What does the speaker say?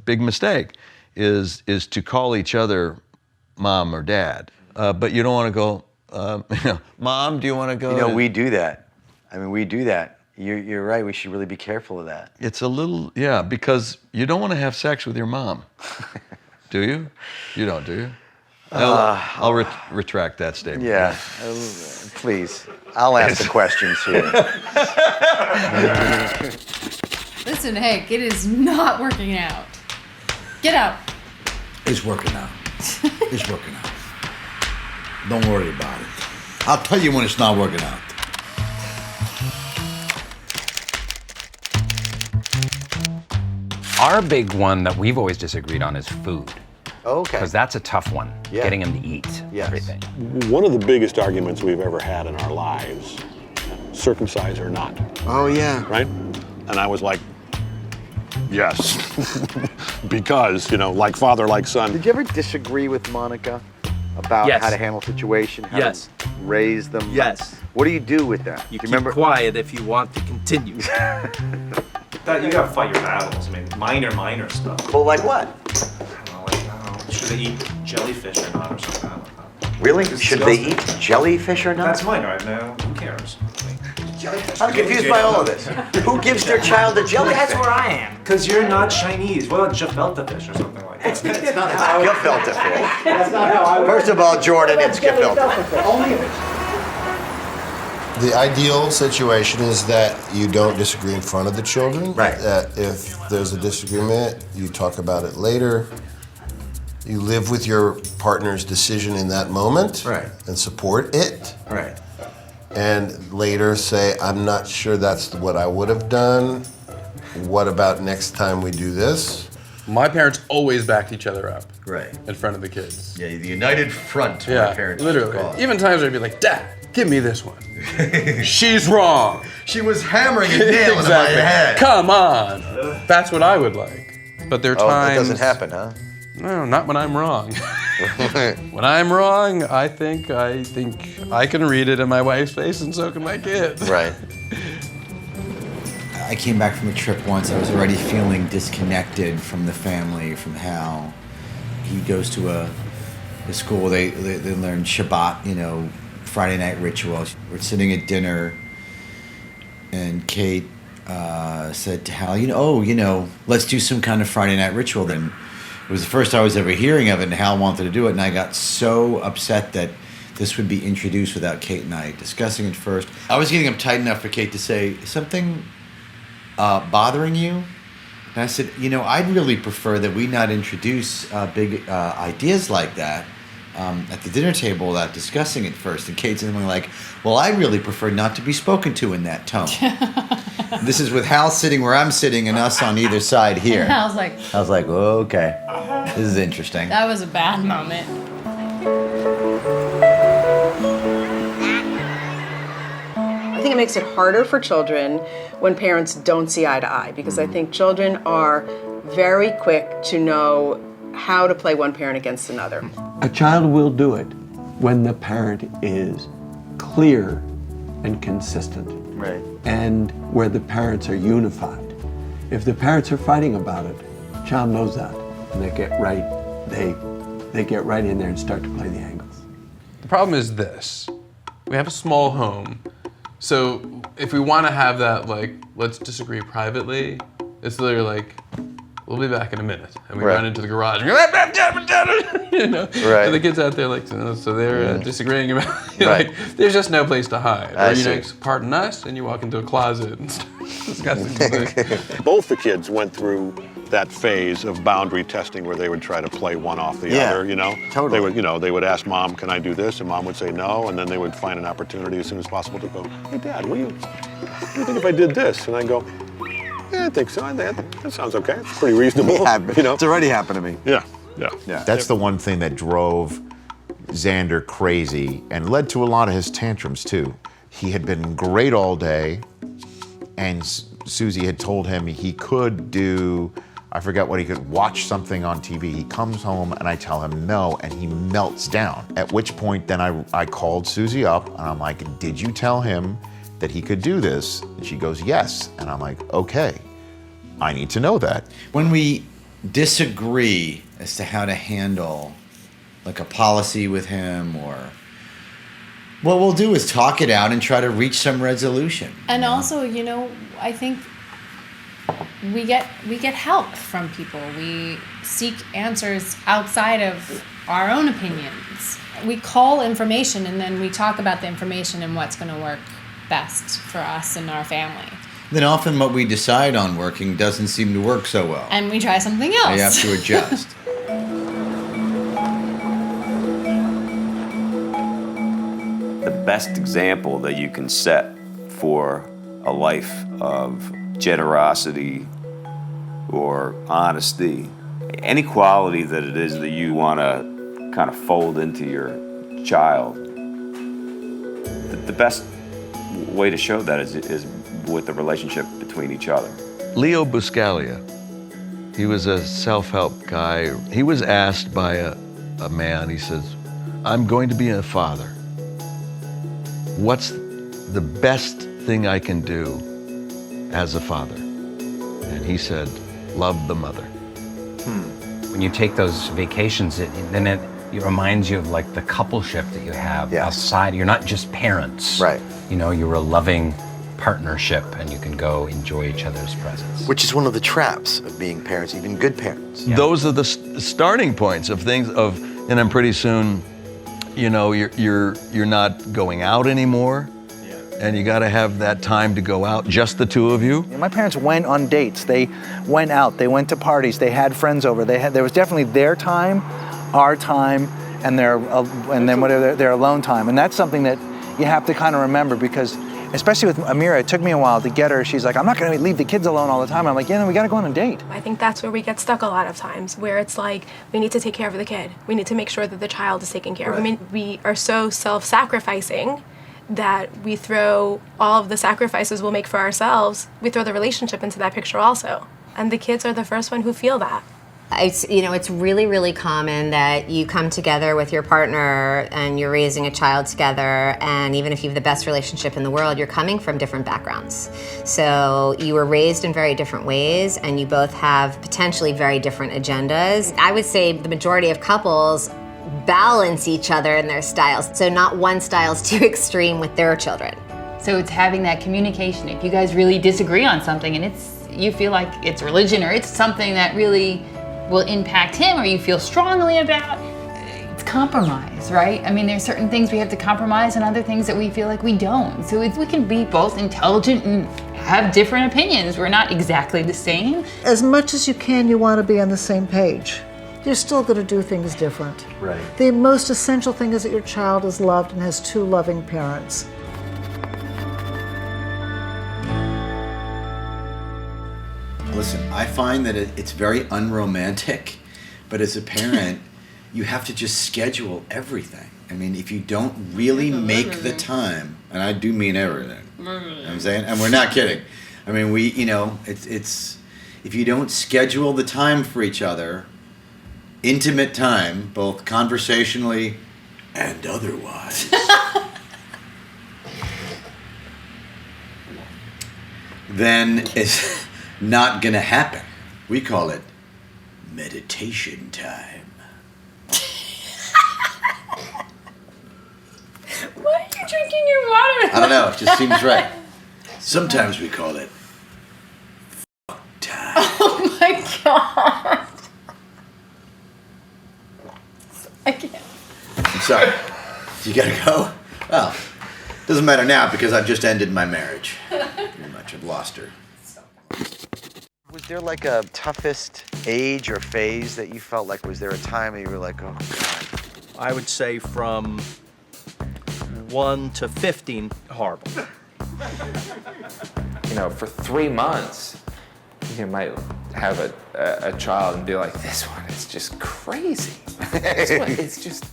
big mistake is to call each other mom or dad, but you don't want to go, Mom, do you want to go? We do that. I mean, we do that. You're right. We should really be careful of that. It's a little, because you don't want to have sex with your mom. Do you? You don't, do you? I'll retract that statement. Yeah, please. I'll ask the questions here. Listen, Hank, it is not working out. Get out. It's working out. It's working out. Don't worry about it. I'll tell you when it's not working out. Our big one that we've always disagreed on is food. Okay. Because that's a tough one, getting him to eat everything. One of the biggest arguments we've ever had in our lives, circumcised or not. Oh, yeah. Right? And I was like, yes. Because, like father, like son. Did you ever disagree with Monica about how to handle a situation, how to raise them? Yes. What do you do with that? You keep remember? quiet if you want to continue. You gotta fight your battles. I mean, minor stuff. Well, like what? Should they eat jellyfish or not or something? I don't know. Really? Should they eat jellyfish or not? That's minor. I know. Who cares? I'm confused by all of this. Who gives their child a jellyfish? That's where I am. Because you're not Chinese. What about gefilte fish or something like that? It's not gefilte fish. That's not how I would. First of all, Jordan, it's gefilte fish. Only if it's. The ideal situation is that you don't disagree in front of the children. Right. That if there's a disagreement, you talk about it later. You live with your partner's decision in that moment. Right. And support it. Right. And later say, I'm not sure that's what I would have done. What about next time we do this? My parents always backed each other up. Right. In front of the kids. Yeah, the united front. Yeah, my parents literally. Even times where I'd be like, Dad, give me this one. She's wrong. She was hammering a nail into my head. Come on. That's what I would like. But there are times. That doesn't happen, huh? No, not when I'm wrong. When I'm wrong, I think I can read it in my wife's face, and so can my kids. Right. I came back from a trip once. I was already feeling disconnected from the family, from Hal. He goes to a school. They learn Shabbat, Friday night rituals. We're sitting at dinner, and Kate said to Hal, let's do some kind of Friday night ritual then. It was the first I was ever hearing of it, and Hal wanted to do it, and I got so upset that this would be introduced without Kate and I discussing it first. I was getting uptight enough for Kate to say, is something bothering you? And I said, I'd really prefer that we not introduce big ideas like that at the dinner table without discussing it first. And Kate's something like, well, I really prefer not to be spoken to in that tone. This is with Hal sitting where I'm sitting and us on either side here. And I was like, oh, okay, this is interesting. That was a bad moment. I think it makes it harder for children when parents don't see eye to eye, because I think children are very quick to know how to play one parent against another. A child will do it when the parent is clear and consistent. Right. And where the parents are unified. If the parents are fighting about it, the child knows that, and they get right in there and start to play the angles. The problem is this. We have a small home. So if we want to have that, let's disagree privately, it's literally like, we'll be back in a minute. And we run into the garage and Right. And the kids out there so they're disagreeing about there's just no place to hide. Pardon us, and you walk into a closet and start discussing things. Both the kids went through that phase of boundary testing where they would try to play one off the other, Totally. They would ask Mom, can I do this? And Mom would say no, and then they would find an opportunity as soon as possible to go, hey Dad, what do you think if I did this? And I go, yeah, I think so. That sounds okay. It's pretty reasonable. It's already happened to me. Yeah. That's the one thing that drove Xander crazy and led to a lot of his tantrums too. He had been great all day, and Susie had told him he could do, I forget what he could, watch something on TV. He comes home and I tell him no, and he melts down. At which point then I called Susie up and I'm like, did you tell him that he could do this? And she goes, yes. And I'm like, okay, I need to know that. When we disagree as to how to handle like a policy with him, or what we'll do is talk it out and try to reach some resolution. And also, you know, I think we get help from people. We seek answers outside of our own opinions. We call information and then we talk about the information and what's going to work best for us and our family. Then often what we decide on working doesn't seem to work so well. And we try something else. You have to adjust. The best example that you can set for a life of generosity or honesty, any quality that it is that you want to kind of fold into your child, the best way to show that is with the relationship between each other. Leo Buscaglia, he was a self-help guy. He was asked by a man, he says, I'm going to be a father. What's the best thing I can do as a father? And he said, love the mother. When you take those vacations, it reminds you of like the coupleship that you have outside. You're not just parents. Right. You know, you're a loving partnership and you can go enjoy each other's presence. Which is one of the traps of being parents, even good parents. Yeah. Those are the starting points of things and then pretty soon, you know, you're not going out anymore. And you got to have that time to go out, just the two of you. My parents went on dates. They went out. They went to parties. They had friends over. There was definitely their time, our time, and then whatever their alone time. And that's something that you have to kind of remember, because especially with Amira, it took me a while to get her. She's like, I'm not going to leave the kids alone all the time. I'm like, yeah, no, we got to go on a date. I think that's where we get stuck a lot of times, where it's like, we need to take care of the kid. We need to make sure that the child is taken care of. I mean, we are so self-sacrificing that we throw all of the sacrifices we'll make for ourselves, we throw the relationship into that picture also. And the kids are the first one who feel that. It's really, really common that you come together with your partner and you're raising a child together, and even if you have the best relationship in the world, you're coming from different backgrounds. So you were raised in very different ways and you both have potentially very different agendas. I would say the majority of couples balance each other in their styles. So not one style is too extreme with their children. So it's having that communication. If you guys really disagree on something and you feel like it's religion or it's something that really will impact him or you feel strongly about, it's compromise, right? I mean, there's certain things we have to compromise and other things that we feel like we don't. So we can be both intelligent and have different opinions. We're not exactly the same. As much as you can, you want to be on the same page. You're still going to do things different. Right. The most essential thing is that your child is loved and has two loving parents. Listen, I find that it's very unromantic, but as a parent, you have to just schedule everything. I mean, if you don't really make the time, and I do mean everything, you know what I'm saying? And we're not kidding. I mean, it's if you don't schedule the time for each other, intimate time, both conversationally and otherwise, then it's not gonna happen. We call it meditation time. Why are you drinking your water? I don't know, it just seems right. Sometimes we call it time. Oh my God. I can't. I'm sorry. You gotta go? Well, doesn't matter now because I've just ended my marriage. Pretty much, I've lost her. Was there like a toughest age or phase that you felt like, was there a time that you were like, oh God? I would say from 1 to 15, horrible. You know, for 3 months, you might have a child and be like, this one is just crazy. This one is just